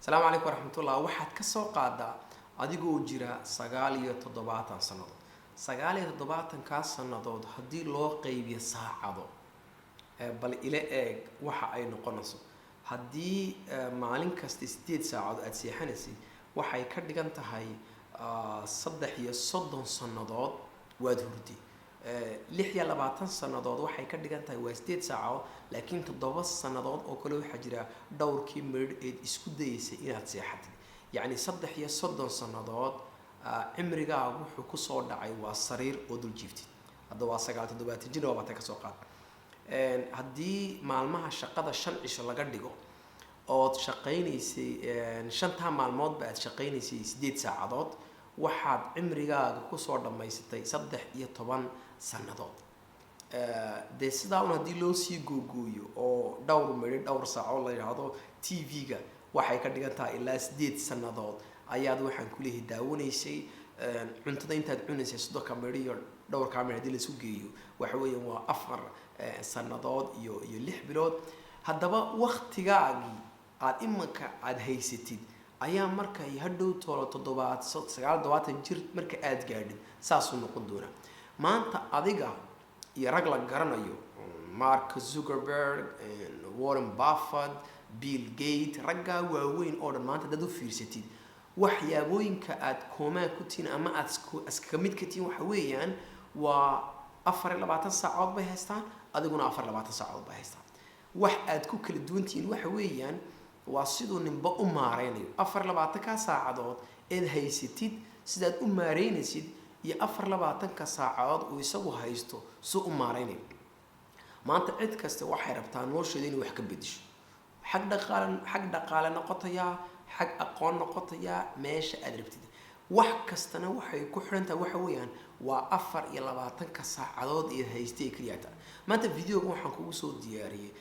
السلام عليكم ورحمة الله. waxaad ka soo qaadaa adigoo jira 79 sanadood. 79 ka sanadood hadii loo qaybiyo saacado bal ila eeg waxa ay noqonayso. hadii maalin kasta 8 saacadood aad seexanaysid waxay ka dhigan tahay 33 sanadood waad hurdi. 26 sanadood waxay ka dhigan tahay waa 8 saacadood laakiin 7 sanadood oo kale waxa jira dhowrkii midh ee isku dayeysay inaad seexatid. yani 33 sanadood cimrigaagu wuxuu ku soo dhacay waa sariir oo dul jiiftid. hadda waa 97 jir oo baad ka soo qaad. hadii maalmaha shaqada 5 cisho laga dhigo oo shaqaynaysay 5 maalmood baad shaqaynaysay 8 saacadood waxaad cimrigaaga ku soo dhamaysatay 13 sanadood. de sidaa una hadii loo sii googooyo oo dhowr saaco la yiraahdo TV-ga waxay ka dhigan tahay ilaa 8 sanadood ayaad waxaan ku leeyahay daawanaysay cuntada intaad cunaysay sidoo kamera iyo dhowr kamera hadii la isu geeyo waxa weeyaan waa 4 sanadood iyo 6 bilood. haddaba waqtigaagii aad imanka aad haysatid ayaa markay hadhow toolo 79 jir marka aad gaadhin saas uu noqon doona. maanta adiga iyo rag la garanayo Mark Zuckerberg, Warren Buffett, Bill Gates, ragga waaweyn oo dhan maanta dad u fiirsatid waxyaabooyinka aad koomaa ku tiin ama aad iska mid ka tiin waxa weeyaan waa 24 saacadood bay haystaan adiguna 24 saacadood bay haystaan. wax aad ku kala duwantiin waxa weeyaan waa sidoo ninba u maareynayo 24 ka saacadood ee haysatid sidaad u maareynaysid iyo 24 ka saacadood oo isagu haysto soo u maareynayo. maanta cid kasta waxay rabtaa nolosheeda inay wax ka bedesho. xag dhaqaale noqotaya xag aqoon noqotaya meesha aad rabtid wax kastana waxay ku xirantahay waxa weeyaan waa 24 ka saacadood ee haystay kaliya. maanta video-ga waxaan kugu soo diyaariyay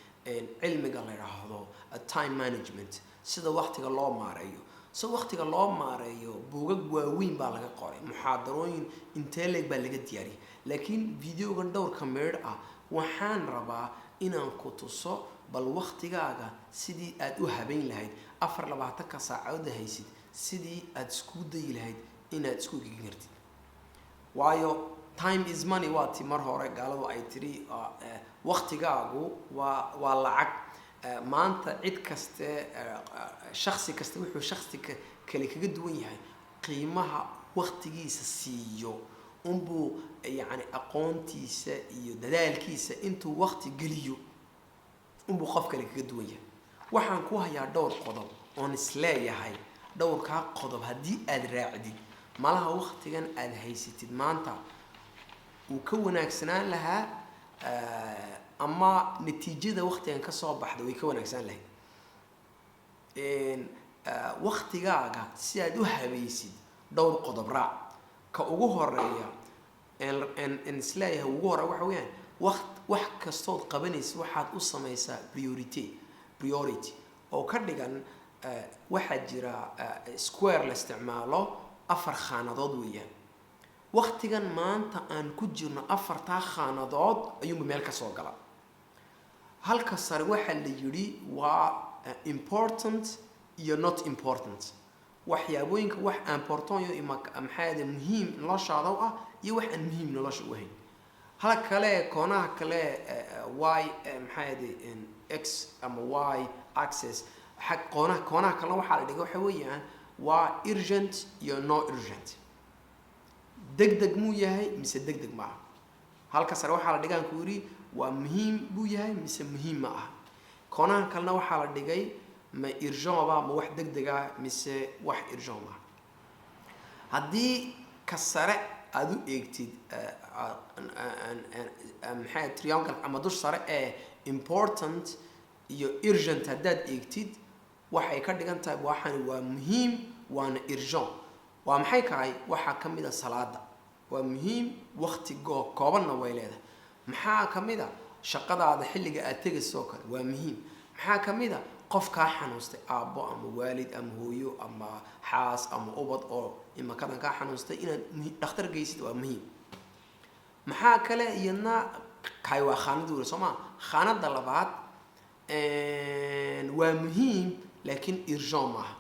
cilmiga la yiraahdo time management sida waqtiga loo maareeyo. waqtiga loo maareeyo buugag waaweyn baa laga qoray muxaadarooyin inteleg baa laga diyaariyay laakiin video-gan dhowr kamera ah waxaan rabaa inaan ku tuso bal waqtigaaga sidii aad u habeyn lahayd 24 ka saacadood haysid sidii aad isku day lahayd inaad isku gigirtid. waayo time is money waati mar hore gaaladu ay tiri waqtigaagu waa lacag. maanta cid kaste shakhsi kasta wuxuu shakhsi kale kaga duwan yahay qiimaha waqtigiisa siiyo unbuu yani aqoontiisa iyo dadaalkiisa intuu waqti geliyo unbuu qof kale kaga duwan yahay. waxaan ku hayaa dhowr qodob oon isleeyahay dhowrkaa qodob haddii aad raacdid malaha waqtigan aad haysatid maanta uu ka wanaagsanaan lahaa ama natiijada waqtigan ka soo baxda way ka wanaagsan lahayd. waqtigaaga si aad u habaysid dhowr qodob raac. ka ugu horeeya in isleeyahay ugu horeeya waxa weeyaan wax kastood qabanaysid waxaad u samaysaa priority oo ka dhigan waxa jira square la isticmaalo 4 khaanadood weeyaan. waqtigan maanta aan ku jirno 4 khaanadood ayuu meel ka soo gala. halka sare waxa la yiri waa important iyo not important. waxyaabooyinka wax important iyo maxaade muhiim noloshaada ah iyo wax aan muhiim nolosha u ahayn. halka kale koonaha kale y maxaade x ama y axis xaq koonaha kale waxa la dhigay waxa weeyaan waa urgent iyo no urgent. degdeg muu yahay mise degdeg ma aha. halka sare waxa la dhigaan ku yiri waa muhiim buu yahay mise muhiim ma aha. koonaha kalena waxa la dhigay ma urgent ba ma wax degdeg ah mise wax urgent ma. hadii ka sare aad u eegtid maxay triangle ama dush sare ee important iyo urgent hadaad eegtid waxay ka dhigan tahay waxaan waa muhiim waana urgent. waa maxay kahay waxa kamid ah salaada waa muhiim waqti koobanna way leedahay. maxaa kamid ah shaqadaada xilliga aad tagayso kale waa muhiim. maxaa kamid ah qof ka xanuustay aabbo ama waalid ama hooyo ama xaas ama ubad oo imakadan ka xanuustay inaad dhakhtar geysid waa muhiim. maxaa kale iyadna kay waa khaanadu Soomaa khaanada labaad waa muhiim laakiin urgent maaha.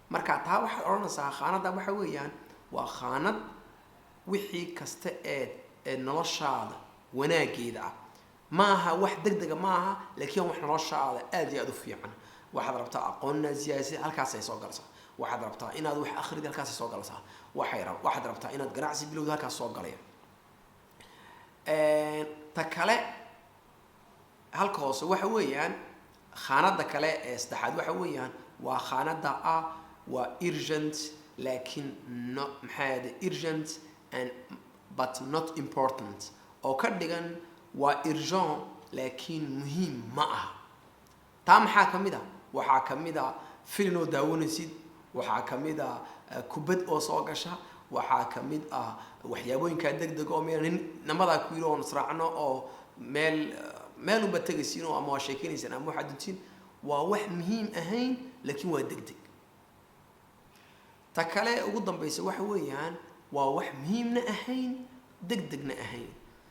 marka taa waxaad odhanaysaa khaanada waxa weeyaan waa khaanad wixii kasta ee noloshaada wanaageeda ah maaha wax degdega maaha laakiin wax noloshaada aad iyo aad u fiican waxaad rabtaa aqoonna siyaasi halkaas ay soo galaysaa waxaad rabtaa inaad wax akhrido halkaas ay soo galaysaa waxaad rabtaa inaad ganacsi bilowdo halkaas soo galaya ta kale halka hoose waxa weeyaan khaanada kale ee saddexaad waxa weeyaan waa khaanada ah waa urgent laakiin no maxaa urgent and but not important oo ka dhigan waa urgent laakiin muhiim ma aha taa maxaa ka mid ah waxaa ka mid ah film oo daawanaysid waxaa ka mid ah kubad oo soo gasha waxaa ka mid ah waxyaabooyinka degdeg oo meel namadaa ku yiro oo israacno oo meel uba tagaysiin oo ama waa sheekeynaysan ama waxaad duntiin waa wax muhiim ahayn laakiin waa degdeg ta kale ugu dambaysa waxa weeyaan waa wax muhiimna ahayn degdegna ahayn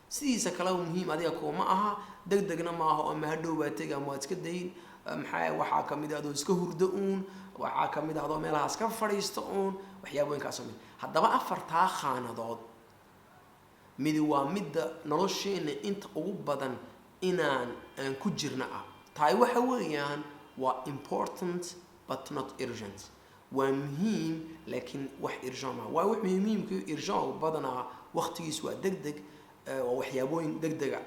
sidiisa kale muhiim adiga kuma aha degdegna ma aha oo ma hadhow baa tagi ama waad iska dayin maxaa waxaa ka mid ah adoo iska hurdo waxaa ka mid ah adoo meelahaas ka fadhiisto waxyaabooyinkaas oo mid haddaba afartaa khaanadood mid waa midda nolosheena inta ugu badan aan ku jirna ah taay waxa weeyaan waa important but not urgent waa muhiim laakiin wax urgent ma waa wax muhiimka urgent badanaa waqtigiis waa degdeg waa waxyaabooyin degdega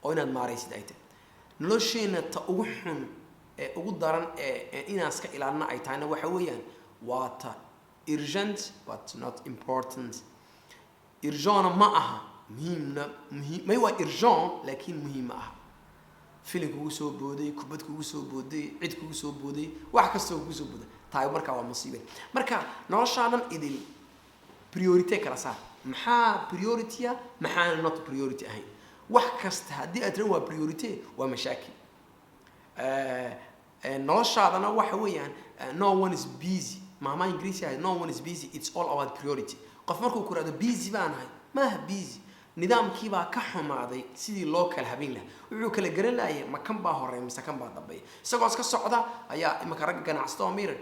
oo inaad maaraysid ay tahay nolosheena ta ugu xun ee ugu daran ee inaan iska ilaalina ay tahayna waxa weeyaan waa ta urgent but not important urgent ma aha muhiim may waa urgent laakiin muhiim ma aha filim kugu soo booday kubad kugu soo booday cid kugu soo booday wax kasta kugu soo booday taay marka waa musiibo marka noloshaadan idil priority kala saar maxaa priority maxaa not priority ahayn wax kasta haddii aad tiraa waa priority waa mashaakil noloshaadana waxa weeyaan no one is busy maama ingiriisi ah no one is busy it's all about priority qof markuu ku raado busy baan ahay maaha busy nidaamkii baa ka xumaaday sidii loo kala habeen lahaa wuxuu kala garan laayay ma kan baa horeey mise kan baa dambeeya isagoo iska socda ayaa imaka rag ganacsato oo mir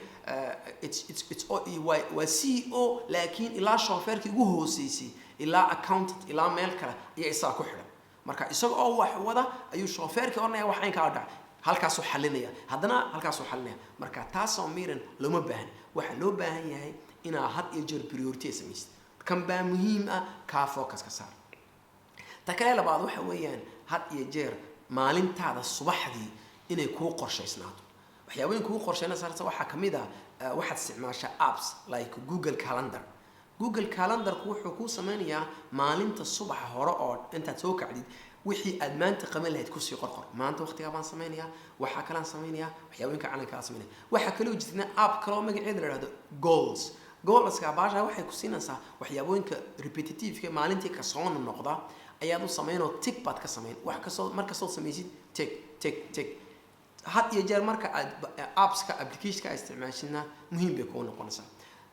it's waa CEO laakiin ilaa shofeerkii ugu hooseysay ilaa accountant ilaa meel kale ayaa isaa ku xidhan marka isagoo wax wada ayuu shofeerkii oranaya wax aynka dhacay halkaas uu xalinaya haddana halkaas uu xalinaya marka taas oo miran looma baahan waxa loo baahan yahay inaa had iyo jeer priority samaysid kan baa muhiim ah ka focus ka saar ta kale labaad waxa weeyaan had iyo jeer maalintaada subaxdii inay kuu qorshaysnaato waxyaabooyin kuu qorshaynaysa waxaa ka mid ah waxaad isticmaashaa apps like Google Calendar wuxuu kuu sameynayaa maalinta subaxa hore oo intaad soo kacdid wixii aad maanta qaban lahayd ku sii qorqor maanta waqtiga baan sameynayaa waxa kale aan sameynayaa waxyaabooyinka calanka aan sameynaya waxa kale oo jirta app kale oo magaceeda la yiraahdo goalska baasha waxay ku siinaysaa waxyaabooyinka repetitive maalintii ka soo noqda ayaad u sameynoo tick baad ka sameyn wax kasoo markasoo sameysid tick had iyo jeer marka aad appska applicationka isticmaashina muhiim bay ku noqonaysaa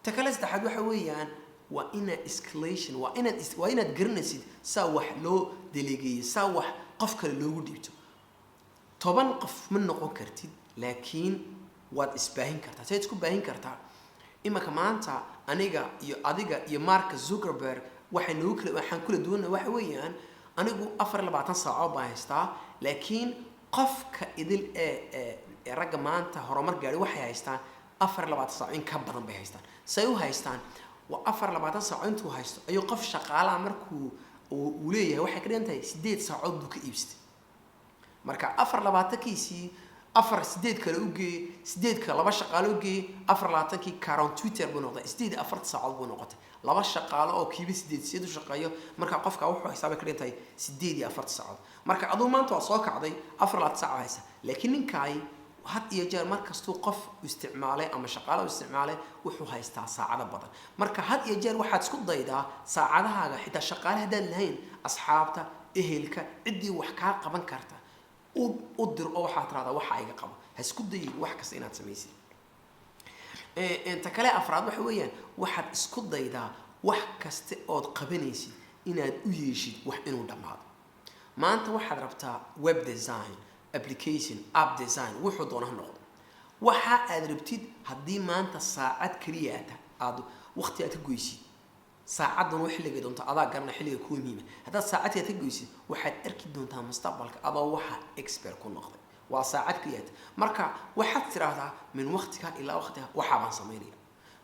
ta kale saddexaad waxa weeyaan waa ina escalation waa inaad garanaysid saa wax loo delegeeyo saa wax qof kale loogu dhiibto 10 qof ma noqon kartid laakiin waad isbaahin kartaa sayd isku baahin kartaa imaka maanta aniga iyo adiga iyo Mark Zuckerberg waxaan kula duwanaa waxa weeyaan anigu 24 saac baan haystaa laakiin qofka idil ee ragga maanta horumar gaari waxay haystaan 24 saac in ka badan bay haystaan say u haystaan waa 24 saac intuu haysto ayuu qof shaqaalaha markuu uu leeyahay waxay ka dhigantahay 8 saacood buu ka iibsatay marka 24kiisii 8 kale u geey 8 ka laba shaqaale u geey 24kii current Twitter buu noqday 4 saacood buu noqotay laba shaqaale oo kiibi 8 u shaqeeyo marka qofka wuxuu xisaab ka dhigtay 4 saacood marka aduu maanta waa soo kacday 4 saac haysa laakiin ninkaay had iyo jeer markastuu qof isticmaalay ama shaqaale isticmaalay wuxuu haystaa saacado badan marka had iyo jeer waxaad isku daydaa saacadahaaga xitaa shaqaale hadaan lahayn asxaabta ehelka cidii wax ka qaban karta u dir oo waxa tiraahdaa waxa iga qabo ha isku dayin wax kasta inaad samaysid inta kale afraad waxa weeyaan waxaad isku daydaa wax kasta oo qabanaysid inaad u yeeshid wax inuu dhamaado maanta waxaad rabtaa web design application app design wuxuu doonaa noqdo waxa aad rabtid haddii maanta saacad kaliya aad waqti aad ka goysid saacadan wax xilliga doonto adaa garna xilliga ku muhiim haddaad saacad ka goysid waxaad arki doontaa mustaqbalka adoo waxa expert ku noqday waa saacad kaliya marka waxaad tiraahdaa min waqtiga ilaa waqtiga waxa baan sameynaya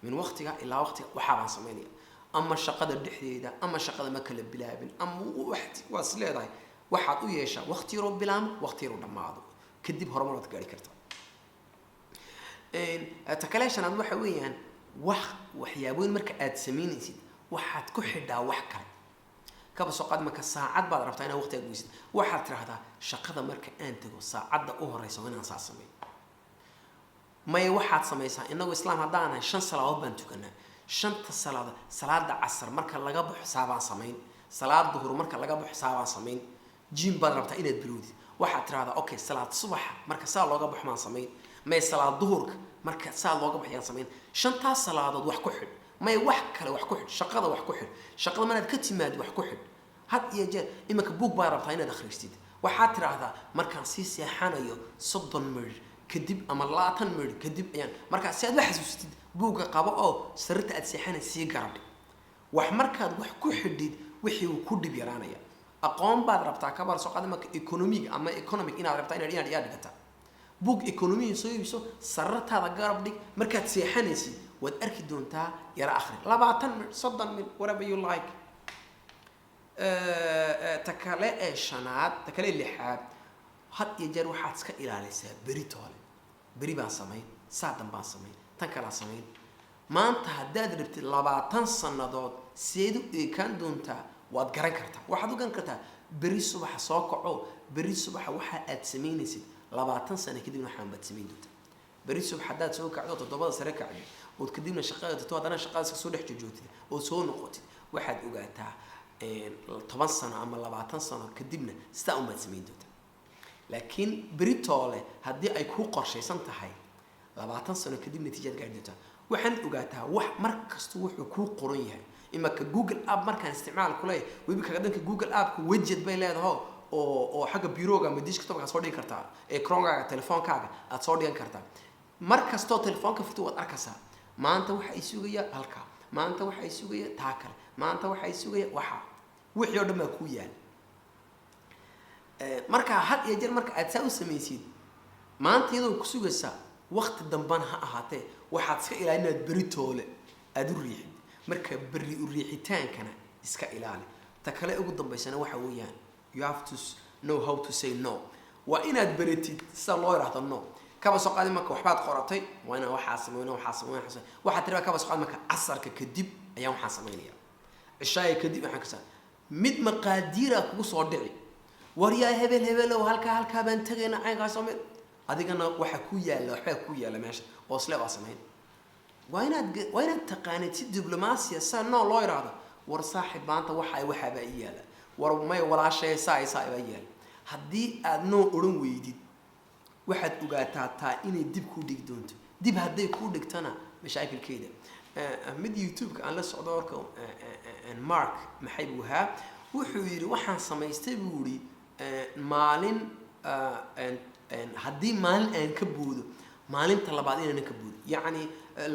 min waqtiga ilaa waqtiga waxa baan sameynaya ama shaqada dhexdeeda ama shaqada ma kala bilaabin ama waas leedahay waxaad u yeeshaa waqti yaro bilaam waqti yaro dhamaado kadib horumar gaari kartaa takaleeshanaad waxa weeyaan waxyaabooyin marka aad sameynaysid waxaad ku xidhaa wax kale kaba soo qaad marka saacad baad rabtaa inaad waqti goysid waxaad tiraahdaa shaqada marka aan tago saacada u horeysa inaan saa sameeyo may waxaad sameysaa inagu islaam hadaan 5 salaadood baan tukanaa 5 salaada casr marka laga baxo saabaan sameyn salaad duhur marka laga baxo saabaan sameyn jim baad rabtaa inaad biloodid waxaad tiraahdaa okay salaad subax marka saa looga baxo maan sameyn may salaad duhurka marka saa looga baxayaan sameyn 5 salaadood wax ku xid may wax kale wax ku xid shaqada wax ku xid shaqada manaad ka timaad wax ku xid had iyo jeer imaka book baa rabtaa inaad akhriistid waxaad tiraahdaa markaan si seexanayo 30 mir kadib ama 20 mir kadib ayaan marka si aad wax xasuustid buuga qabo oo sirta aad seexanaysi garab wax markaad wax ku xidid wixii uu ku dib yaraanaya aqoon baad rabtaa ka bar soo qadamka economic inaad rabtaa inaad dhigata book economy soo iibso sarrataada garab dhig markaad seexanaysid waad arki doontaa yara akhri 20 mir 30 mir whatever you like takale shanaad takale lixaad had iyo jeer waxaad iska ilaalisaa beri baan sameyn saadan baan sameyn tan kala sameyn maanta haddaad rabtid 20 sanadood seedu eekan doontaa waad garan kartaa waxaad u garan kartaa beri subax soo kaco beri subax waxa aad sameynaysid 20 sano kadib waxaan baad sameyn doontaa beri subax haddaad soo kacdo 7 sare kacdo oo kadibna shaqada haddana shaqada soo dhex joogtid oo soo noqotid waxaad ogaataa 10 sano ama 20 sano kadibna sida uma sameyn doontaa laakiin beritoole haddii ay ku qorshaysan tahay 20 sano kadib natiijad gaari doontaa waxaan ogaataa wax markasta wuxuu ku qoran yahay imaka Google App markaan isticmaal kulay webi kaga danka Google App ku widget bay leedahay oo xagga bureauga ama desktop-ka soo dhigi kartaa ekraankaaga telefoonkaaga aad soo dhigan kartaa markasta telefoonka fito waad arkaysaa maanta waxa ay sugaya halka maanta waxa ay sugaya taakal maanta waxa ay sugaya waxa wixii oo dhan ku yaal marka had iyo jeer marka aad saa u sameeysid maanta iyadoo ku sugaysa waqti damban ha ahaatee waxaad iska ilaalinaad beritoole aad u riixid marka beri u riixitaankana iska ilaali ta kale ugu dambeysana waxa weeyaan you have to know how to say no wa inaad beritid sida loo yiraahdo no kaba soo qaadi marka waxbaad qoratay waa inaan waxaa sameeyno waxaad tiraa kaba soo qaadi marka casarka kadib ayaan waxaa sameeynaya cishaay kadib waxaan ka saa mid maqaadiira kugu soo dhici wariyaa hebel oo halka baan tagayna aynka sameey adigana waxa ku yaala meesha oo isla waa sameyn waa inaad taqaanid si diblomaasiya sa no loo yiraahdo war saaxib maanta waxa ba yaala war may walaashay saa ba yaala haddii aad no oran weydid waxaad ogaataa taa inay dib ku dhig doonto dib hadday ku dhigtana mashaakilkeeda mid YouTube-ka aan la socdo warka Mark maxay buu ahaa wuxuu yiri waxaan samaystay buu yiri maalin haddii maalin aan ka boodo maalinta labaad inaan ka boodo yacni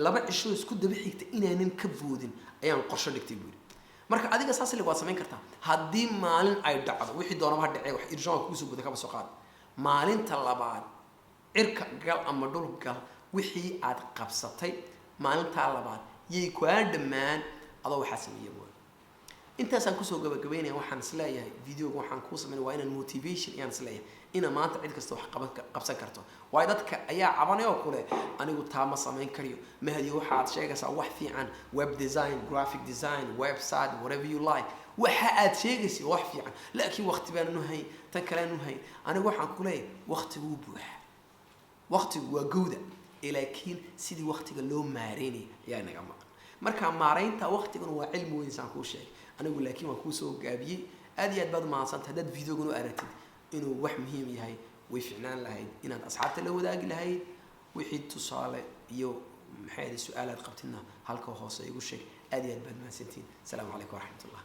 laba cisho isku daba xigta inaanan ka boodin ayaan qorshe dhigtay buu marka adiga saas waad samayn kartaa haddii maalin ay dhacdo wixii doonaba dhacay wax irshaan ku soo guday kaba soo qaad maalinta labaad cirka gal ama dhul gal wixii aad qabsatay maalinta labaad yey ku dhamaan adoo waxa sameeyay intaasaan ku soo gabagabeynaa waxaan isleeyahay video-ga waxaan ku sameeyay waa inaan motivation iyaan isleeyahay ina maanta cid kasta wax qabsan karto way dadka ayaa cabanayo kule anigu taama sameyn kariyo mahadi waxaad sheegaysaa wax fiican web design graphic design website whatever you like waxa aad sheegaysaa wax fiican laakiin waqti baan nuhay tan kale nuhay anigu waxaan ku leeyahay waqtigu buuxa waqtigu waa gowda laakiin sidii waqtiga loo maareynay ayaa naga maqan marka maareynta waqtigan waa cilmi weyn saan ku sheegay anigu laakiin waan ku soo gaabiyay aad iyo aad baad mahadsantahay dad video-gan u aragtid inuu wax muhiim yahay way fiicnaan lahayd inaad asxaabta la wadaagi lahayd wixii tusaale iyo maxay su'aalaad qabtina halka hoose igu sheeg aad iyo aad baad mahadsantiin assalaamu calaykum waraxmatullaah